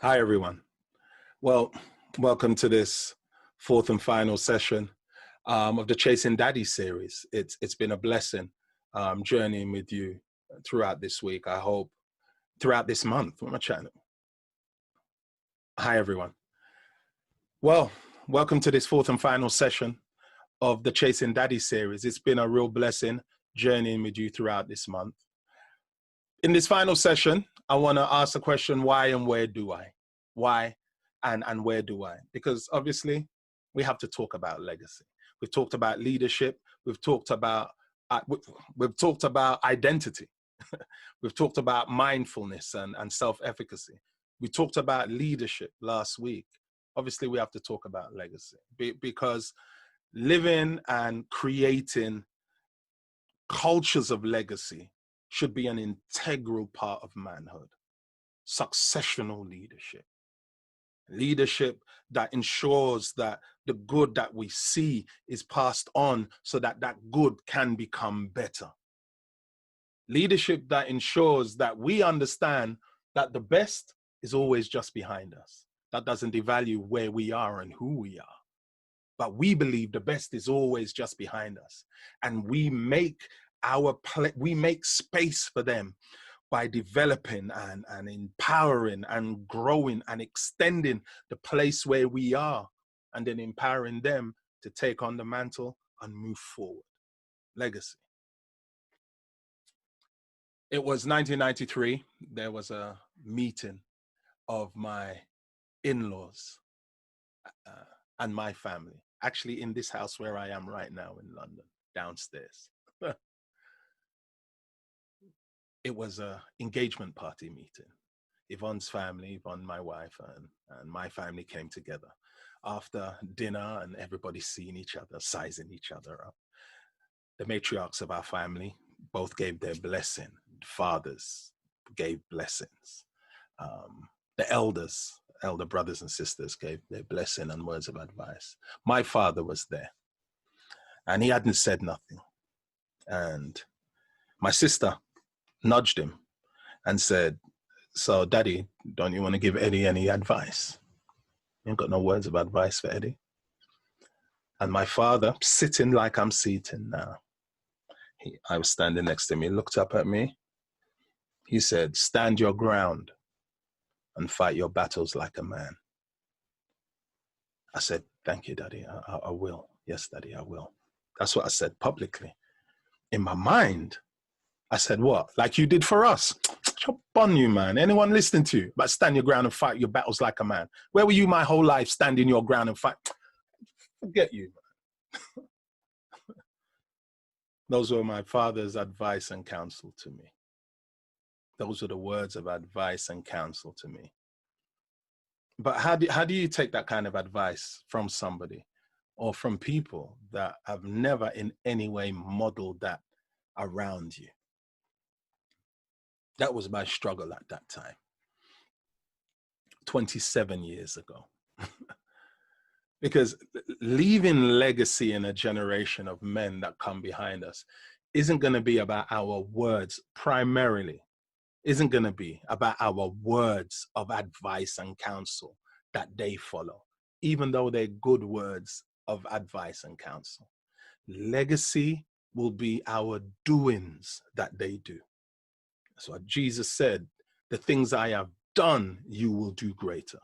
Hi, everyone. Well, welcome to this fourth and final session of the Chasing Daddy series. It's been a blessing journeying with you throughout this week. I hope throughout this month. What am I chatting? Hi, everyone. Well, welcome to this fourth and final session of the Chasing Daddy series. It's been a real blessing journeying with you throughout this month. In this final session, I want to ask the question, why and where do I? Why and where do I? Because obviously we have to talk about legacy. We've talked about leadership. We've talked about identity. We've talked about mindfulness and self-efficacy. We talked about leadership last week. Obviously we have to talk about legacy because living and creating cultures of legacy should be an integral part of manhood. Successional leadership. Leadership that ensures that the good that we see is passed on so that that good can become better. Leadership that ensures that we understand that the best is always just behind us. That doesn't devalue where we are and who we are. But we believe the best is always just behind us. And we make space for them by developing and empowering and growing and extending the place where we are, and then empowering them to take on the mantle and move forward. Legacy. It was 1993. There was a meeting of my in-laws and my family, actually in this house where I am right now in London, downstairs. It was an engagement party meeting. Yvonne's family, Yvonne, my wife, and my family came together after dinner, and everybody seeing each other, sizing each other up. The matriarchs of our family both gave their blessing. Fathers gave blessings. The elder brothers and sisters gave their blessing and words of advice. My father was there, and he hadn't said nothing. And my sister nudged him and said, "So, Daddy, don't you want to give Eddie any advice? You ain't got no words of advice for Eddie." And my father, sitting like I'm sitting now, I was standing next to him, he looked up at me. He said, "Stand your ground and fight your battles like a man." I said, "Thank you, Daddy, I will. Yes, Daddy, I will." That's what I said publicly. In my mind, I said, "What? Like you did for us? Chop on you, man. Anyone listening to you? But stand your ground and fight your battles like a man. Where were you my whole life, standing your ground and fight?" Forget you, man. Those were my father's advice and counsel to me. Those were the words of advice and counsel to me. But how do you take that kind of advice from somebody or from people that have never in any way modeled that around you? That was my struggle at that time, 27 years ago. Because leaving legacy in a generation of men that come behind us isn't going to be about our words primarily, isn't going to be about our words of advice and counsel that they follow, even though they're good words of advice and counsel. Legacy will be our doings that they do. That's what Jesus said, "The things I have done, you will do greater."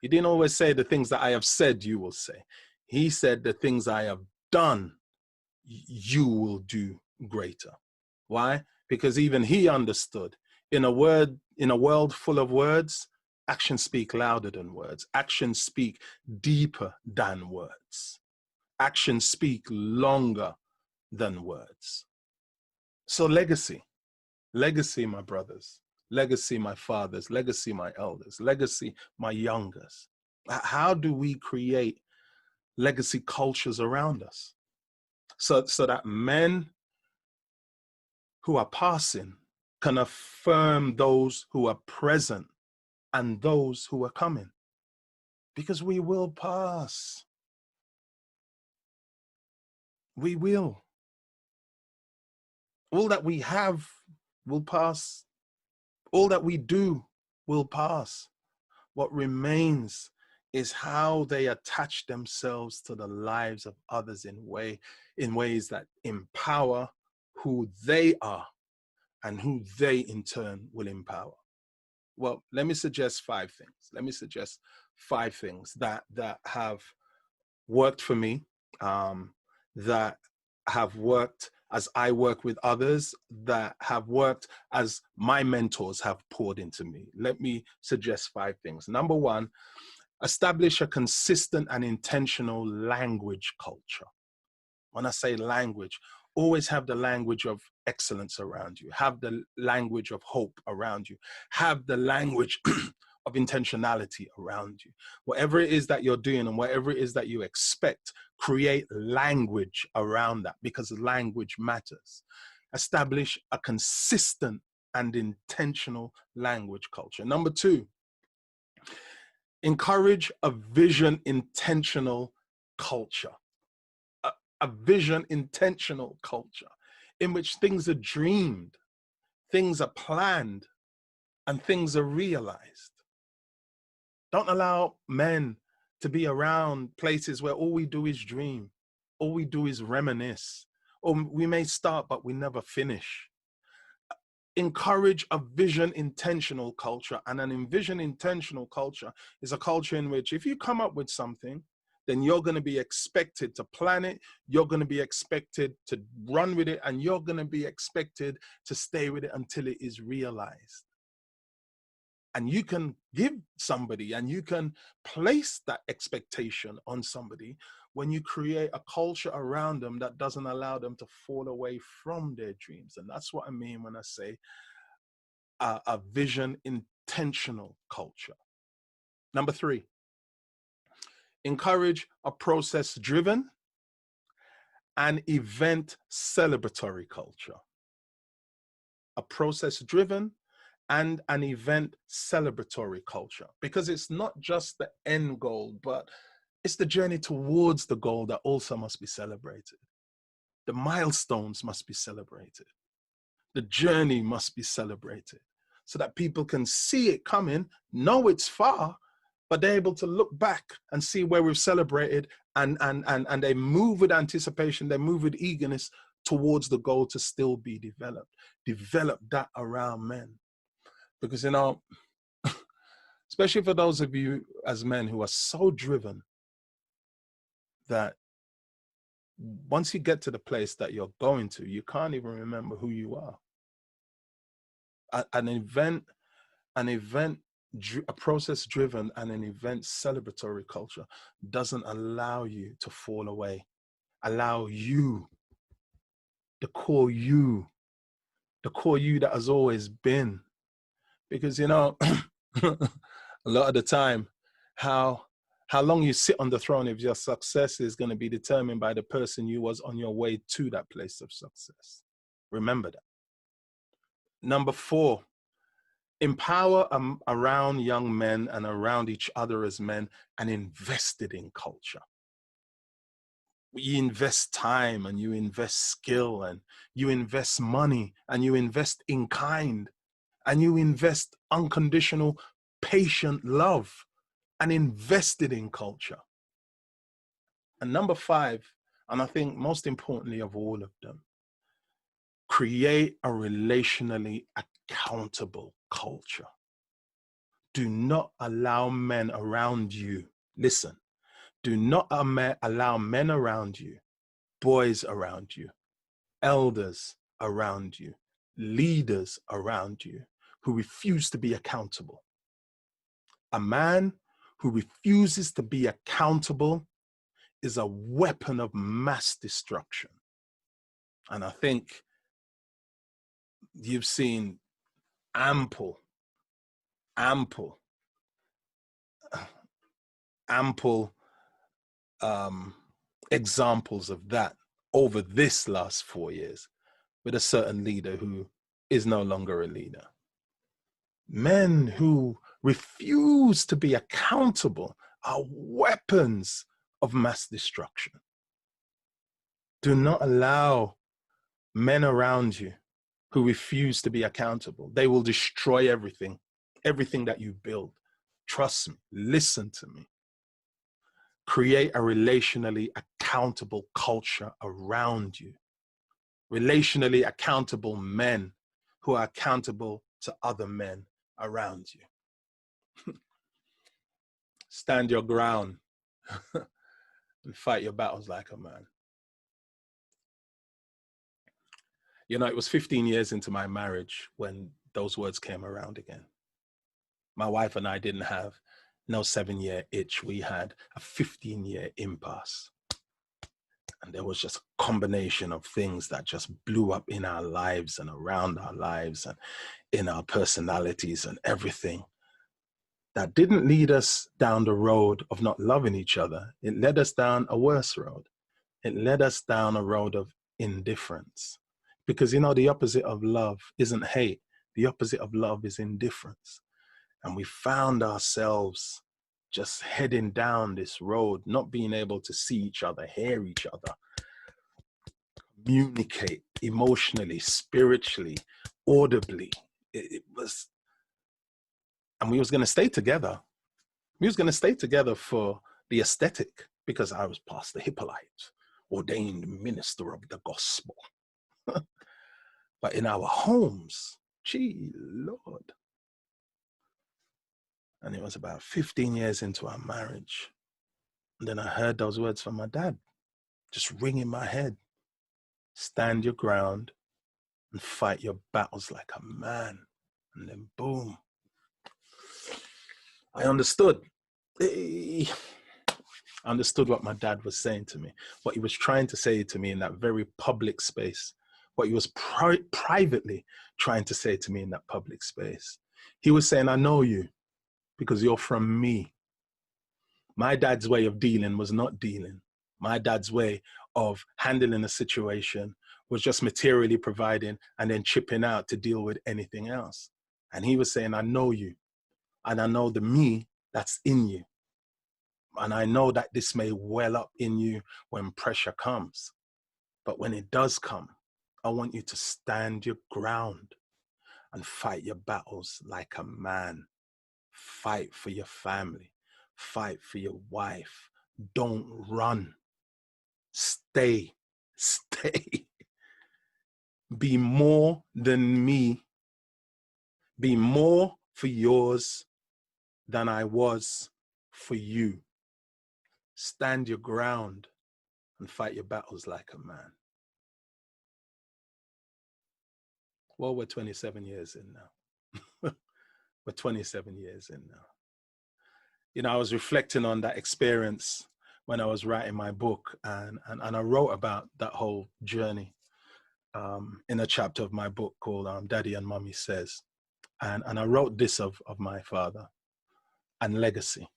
He didn't always say, "The things that I have said, you will say." He said, "The things I have done, you will do greater." Why? Because even he understood, in a world full of words, actions speak louder than words. Actions speak deeper than words. Actions speak longer than words. So legacy, my brothers, legacy, my fathers, legacy, my elders, legacy, my youngers. How do we create legacy cultures around us so that men who are passing can affirm those who are present and those who are coming? Because we will pass. We will. All that we have will pass. All that we do will pass. What remains is how they attach themselves to the lives of others in ways that empower who they are and who they in turn will empower. Well, let me suggest 5 things. Let me suggest 5 things that have worked for me, that have worked as I work with others, that have worked as my mentors have poured into me. Let me suggest 5 things. Number 1, establish a consistent and intentional language culture. When I say language, always have the language of excellence around you. Have the language of hope around you. Have the language of intentionality around you. Whatever it is that you're doing and whatever it is that you expect, create language around that, because language matters. Establish a consistent and intentional language culture. Number 2, encourage a vision intentional culture. A vision intentional culture in which things are dreamed, things are planned, and things are realized. Don't allow men to be around places where all we do is dream, all we do is reminisce, or we may start but we never finish. Encourage a vision intentional culture, and an envision intentional culture is a culture in which if you come up with something, then you're going to be expected to plan it, you're going to be expected to run with it, and you're going to be expected to stay with it until it is realized. And you can give somebody and you can place that expectation on somebody when you create a culture around them that doesn't allow them to fall away from their dreams. And that's what I mean when I say a vision intentional culture. Number 3, encourage a process-driven and event celebratory culture. A process-driven and an event celebratory culture, because it's not just the end goal, but it's the journey towards the goal that also must be celebrated. The milestones must be celebrated. The journey must be celebrated so that people can see it coming, know it's far, but they're able to look back and see where we've celebrated, and they move with anticipation, they move with eagerness towards the goal to still be developed. Develop that around men. Because, you know, especially for those of you as men who are so driven that once you get to the place that you're going to, you can't even remember who you are. A process-driven and an event celebratory culture doesn't allow you to fall away. Allow you, the core you that has always been. Because, you know, a lot of the time, how long you sit on the throne of your success is going to be determined by the person you was on your way to that place of success. Remember that. Number 4, empower around young men and around each other as men, and invested in culture. You invest time and you invest skill and you invest money and you invest in kind and you invest unconditional, patient love, and invested in culture. And number 5, and I think most importantly of all of them, create a relationally accountable culture. Do not allow men around you, listen, do not allow men around you, boys around you, elders around you, leaders around you who refuse to be accountable. A man who refuses to be accountable is a weapon of mass destruction. And I think you've seen ample examples of that over this last 4 years with a certain leader who is no longer a leader. Men who refuse to be accountable are weapons of mass destruction. Do not allow men around you who refuse to be accountable. They will destroy everything that you build. Trust me. Listen to me. Create a relationally accountable culture around you. Relationally accountable men who are accountable to other men around you. Stand your ground and fight your battles like a man. You know, it was 15 years into my marriage when those words came around again. My wife and I didn't have no 7-year itch. We had a 15-year impasse. And there was just a combination of things that just blew up in our lives and around our lives and in our personalities and everything that didn't lead us down the road of not loving each other. It led us down a worse road. It led us down a road of indifference. Because, you know, the opposite of love isn't hate. The opposite of love is indifference. And we found ourselves just heading down this road, not being able to see each other, hear each other, communicate emotionally, spiritually, audibly. It was, and we was going to stay together. We was going to stay together for the aesthetic because I was Pastor Hippolyte, ordained minister of the gospel. But in our homes, gee, Lord. And it was about 15 years into our marriage. And then I heard those words from my dad, just ring in my head. Stand your ground and fight your battles like a man. And then boom. I understood. I understood what my dad was saying to me, what he was trying to say to me in that very public space, what he was privately trying to say to me in that public space. He was saying, I know you because you're from me. My dad's way of dealing was not dealing. My dad's way of handling a situation was just materially providing and then chipping out to deal with anything else. And he was saying, I know you, and I know the me that's in you. And I know that this may well up in you when pressure comes. But when it does come, I want you to stand your ground and fight your battles like a man. Fight for your family. Fight for your wife. Don't run. Stay. Stay. Be more than me. Be more for yours than I was for you. Stand your ground and fight your battles like a man. Well, we're 27 years in now. We're 27 years in now. You know, I was reflecting on that experience when I was writing my book, and I wrote about that whole journey in a chapter of my book called Daddy and Mommy Says. And I wrote this of my father and legacy.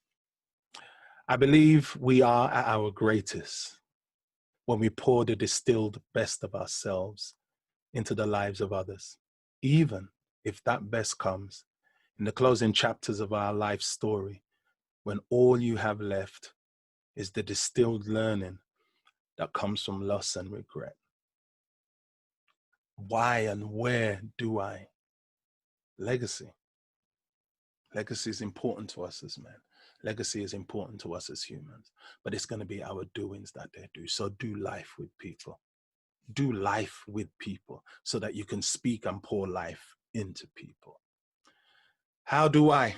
I believe we are at our greatest when we pour the distilled best of ourselves into the lives of others, even if that best comes in the closing chapters of our life story, when all you have left is the distilled learning that comes from loss and regret. Why and where do I? Legacy. Legacy is important to us as men. Legacy is important to us as humans, but it's going to be our doings that they do. So do life with people. Do life with people so that you can speak and pour life into people. How do I?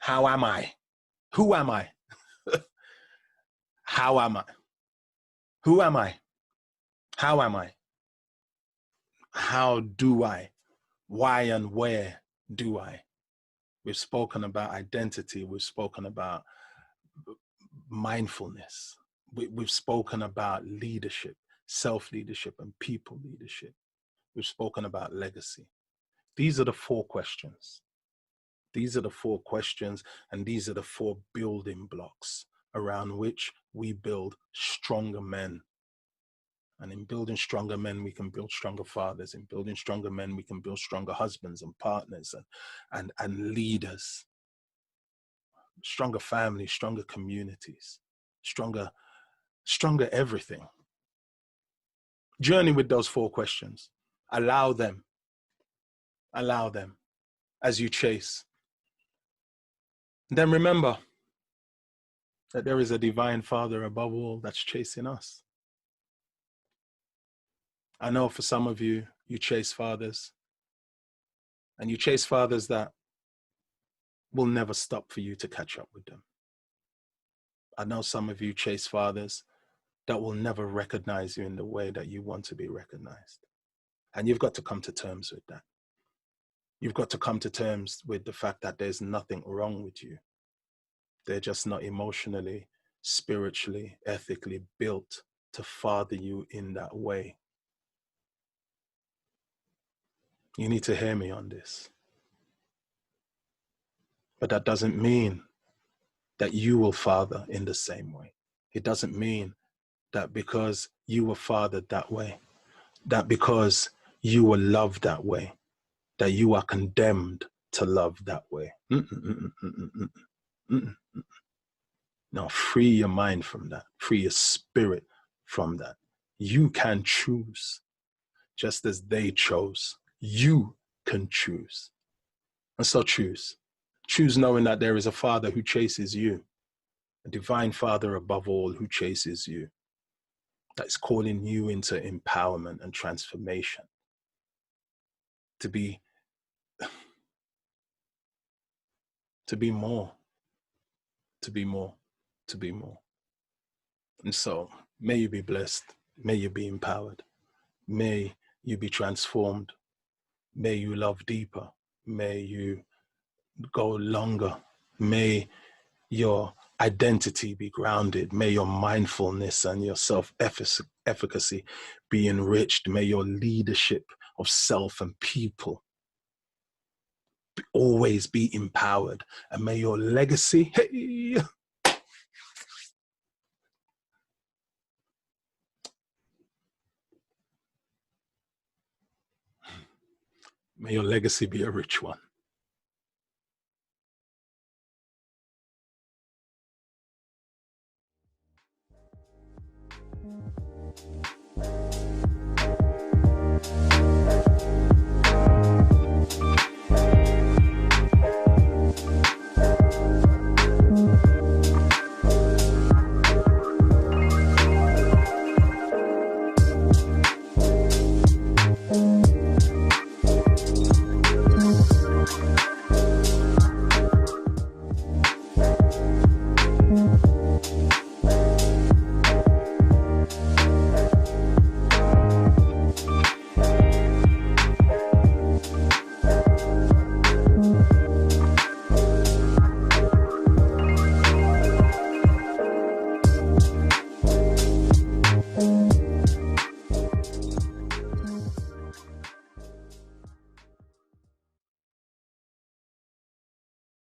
How am I? Who am I? How am I? Who am I? How am I? How do I? Why and where do I? We've spoken about identity. We've spoken about mindfulness. We've spoken about leadership, self-leadership, and people leadership. We've spoken about legacy. These are the 4 questions. These are the 4 questions, and these are the 4 building blocks around which we build stronger men. And in building stronger men, we can build stronger fathers. In building stronger men, we can build stronger husbands and partners and leaders. Stronger families, stronger communities, stronger everything. Journey with those 4 questions. Allow them as you chase. Then remember that there is a divine Father above all that's chasing us. I know for some of you, you chase fathers, and you chase fathers that will never stop for you to catch up with them. I know some of you chase fathers that will never recognize you in the way that you want to be recognized. And you've got to come to terms with that. You've got to come to terms with the fact that there's nothing wrong with you. They're just not emotionally, spiritually, ethically built to father you in that way. You need to hear me on this. But that doesn't mean that you will father in the same way. It doesn't mean that because you were fathered that way, that because you were loved that way, that you are condemned to love that way. No, free your mind from that. Free your spirit from that. You can choose, just as they chose. You can choose. And so choose. Choose knowing that there is a Father who chases you, a divine Father above all who chases you, that is calling you into empowerment and transformation, to be more, to be more, to be more. And so may you be blessed. May you be empowered. May you be transformed. May you love deeper. May you go longer. May your identity be grounded. May your mindfulness and your self-efficacy be enriched. May your leadership of self and people always be empowered. And may your legacy, may your legacy be a rich one.